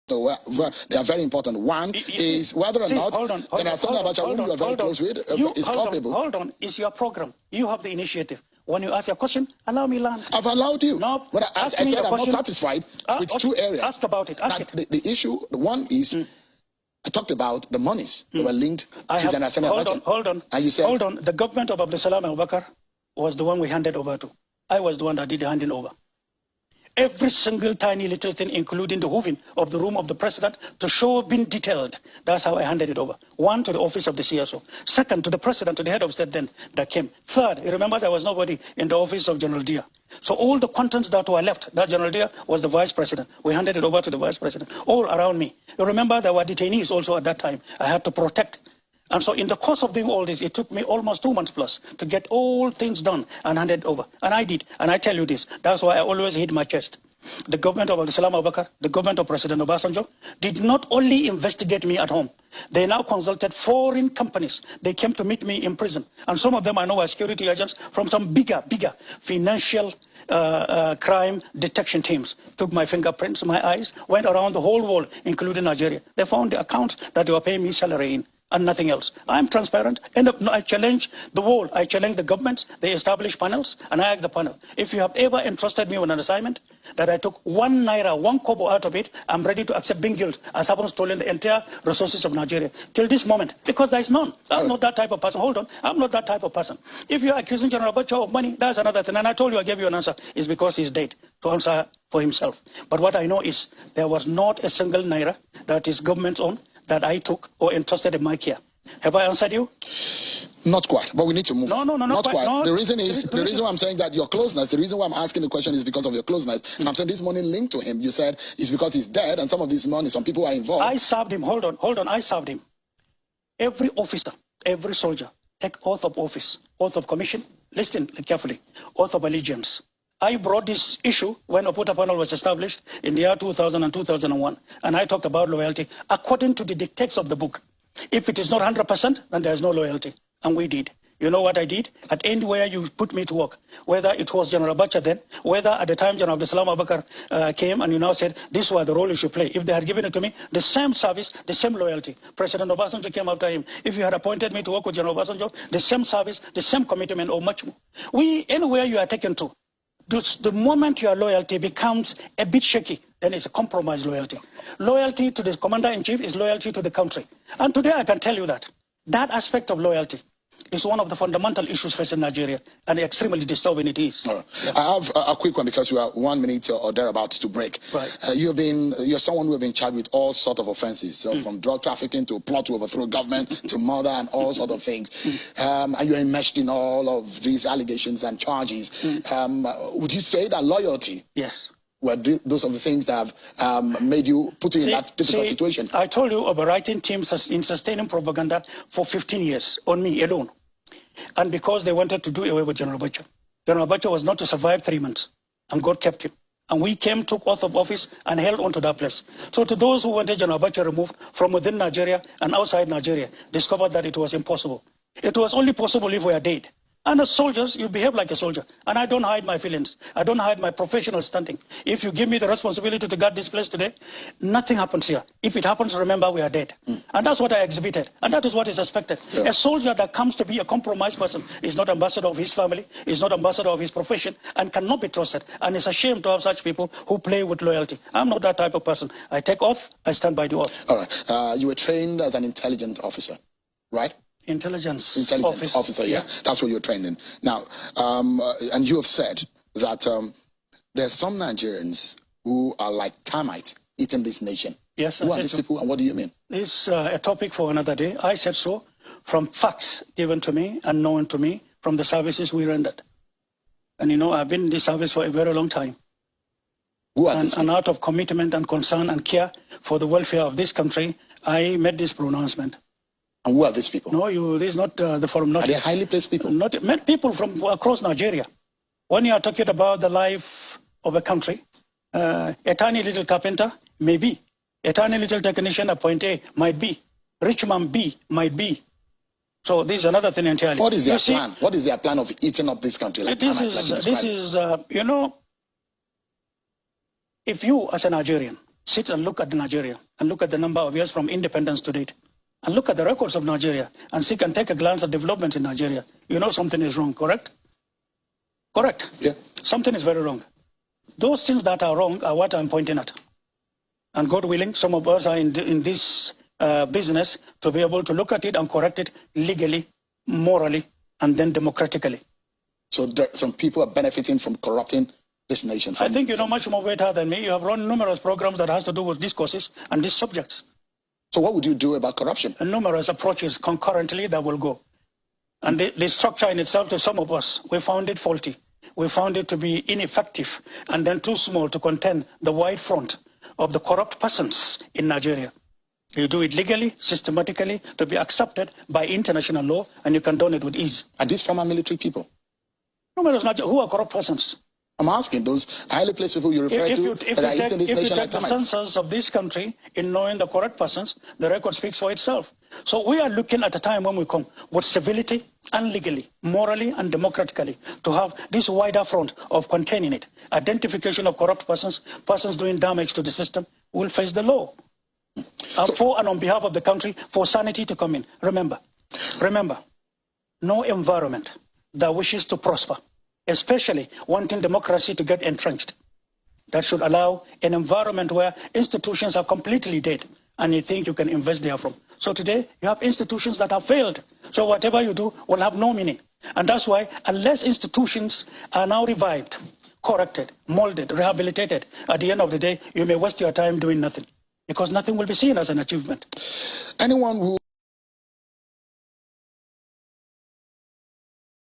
So they are very important. One is whether or not General Sani Abacha, whom you are very close with, is culpable. Hold on, it's your program. You have the initiative. When you ask your question, allow me land. I've allowed you. No, but I said I'm not satisfied with okay. 2 areas. Ask about it. Ask it. The issue, the one is, I talked about the monies that were linked to General Sani Abacha. Hold on. And you said, hold on. The government of Abdulsalam Abubakar was the one we handed over to. I was the one that did the handing over. Every single tiny little thing, including the hooving of the room of the president, to show being detailed. That's how I handed it over. 1, to the office of the CSO. 2nd, to the president, to the head of state then that came. 3rd, you remember there was nobody in the office of General Dia. So all the contents that were left, that General Dia was the vice president. We handed it over to the vice president, all around me. You remember there were detainees also at that time. I had to protect. And so in the course of doing all this, it took me almost 2 months plus to get all things done and handed over. And I did. And I tell you this, that's why I always hit my chest. The government of Abdulsalam Abubakar, the government of President Obasanjo, did not only investigate me at home. They now consulted foreign companies. They came to meet me in prison. And some of them I know are security agents from some bigger financial crime detection teams. Took my fingerprints, my eyes, went around the whole world, including Nigeria. They found the accounts that they were paying me salary in. And nothing else. I'm transparent. I challenge the world. I challenge the governments. They establish panels, and I ask the panel, if you have ever entrusted me with an assignment that I took 1 naira, 1 kobo out of it, I'm ready to accept being guilty as happens stolen the entire resources of Nigeria till this moment, because there is none. I'm not that type of person. Hold on, I'm not that type of person. If you're accusing General Abacha of money, that's another thing. And I told you, I gave you an answer. It's because he's dead to answer for himself. But what I know is there was not a single naira that is government owned that I took or entrusted in my care. Have I answered you? Not quite, but we need to move. No, not quite. No. The reason why I'm saying that your closeness, the reason why I'm asking the question is because of your closeness. And I'm saying this money linked to him, you said, is because he's dead and some of this money, some people are involved. I served him. Hold on. I served him. Every officer, every soldier, take oath of office, oath of commission. Listen carefully. Oath of allegiance. I brought this issue when Oputa panel was established in the year 2000 and 2001. And I talked about loyalty according to the dictates of the book. If it is not 100%, then there is no loyalty. And we did. You know what I did? At anywhere you put me to work, whether it was General Abacha then, whether at the time General Abdulsalam Abubakar came and you now said, this was the role you should play. If they had given it to me, the same service, the same loyalty. President Obasanjo came after him. If you had appointed me to work with General Obasanjo, the same service, the same commitment, or much more. Anywhere you are taken to, the moment your loyalty becomes a bit shaky, then it's a compromised loyalty. Loyalty to the commander-in-chief is loyalty to the country. And today I can tell you that aspect of loyalty is one of the fundamental issues facing Nigeria, and extremely disturbing it is. All right. Yeah. I have a quick one because we are 1 minute or thereabouts to break. Right. You're someone who has been charged with all sorts of offenses, so from drug trafficking to plot to overthrow government to murder and all sorts of things. And you're enmeshed in all of these allegations and charges. Would you say that loyalty? Yes. Were those are the things that have made you put you in that difficult situation? I told you about writing teams in sustaining propaganda for 15 years on me alone. And because they wanted to do away with General Abacha. General Abacha was not to survive 3 months, and God kept him. And we took oath of office and held on to that place. So to those who wanted General Abacha removed from within Nigeria and outside Nigeria, discovered that it was impossible. It was only possible if we are dead. And as soldiers, you behave like a soldier. And I don't hide my feelings. I don't hide my professional standing. If you give me the responsibility to guard this place today, nothing happens here. If it happens, remember we are dead. And that's what I exhibited. And that is what is expected. Yeah. A soldier that comes to be a compromised person is not ambassador of his family, is not ambassador of his profession, and cannot be trusted. And it's a shame to have such people who play with loyalty. I'm not that type of person. I take oath, I stand by the oath. All right. You were trained as an intelligence officer, right? Intelligence officer, yeah. That's what you're trained in. Now, and you have said that there's some Nigerians who are like termites eating this nation. Yes, who are these people, and what do you mean? It's a topic for another day. I said so from facts given to me and known to me from the services we rendered. And you know, I've been in this service for a very long time. Who are these people? And out of commitment and concern and care for the welfare of this country, I made this pronouncement. And who are these people? No, this is not the forum. Are they highly placed people? Not people from across Nigeria. When you are talking about the life of a country, a tiny little carpenter, maybe. A tiny little technician, a point A, might be. Rich man B, might be. So this is another thing entirely. What is their plan? What is their plan of eating up this country? Like this is, you know, if you as a Nigerian sit and look at Nigeria and look at the number of years from independence to date and look at the records of Nigeria and take a glance at developments in Nigeria, you know something is wrong, correct? Correct? Yeah. Something is very wrong. Those things that are wrong are what I'm pointing at. And God willing, some of us are in this business to be able to look at it and correct it legally, morally, and then democratically. So some people are benefiting from corrupting this nation. I think you know much more better than me. You have run numerous programs that has to do with these courses and these subjects. So what would you do about corruption? And numerous approaches concurrently that will go. And the structure in itself, to some of us, we found it faulty. We found it to be ineffective and then too small to contain the wide front of the corrupt persons in Nigeria. You do it legally, systematically, to be accepted by international law, and you condone it with ease. Are these former military people? Numerous, who are corrupt persons? I'm asking those highly placed people you refer to that are eating this nation like termites. If you take the census of this country in knowing the correct persons, the record speaks for itself. So we are looking at a time when we come with civility and legally, morally and democratically, to have this wider front of containing it. Identification of corrupt persons, persons doing damage to the system, will face the law. For and on behalf of the country, for sanity to come in. Remember, no environment that wishes to prosper, especially wanting democracy to get entrenched, that should allow an environment where institutions are completely dead and you think you can invest there from. So today, you have institutions that have failed. So whatever you do will have no meaning. And that's why, unless institutions are now revived, corrected, molded, rehabilitated, at the end of the day, you may waste your time doing nothing, because nothing will be seen as an achievement. Anyone who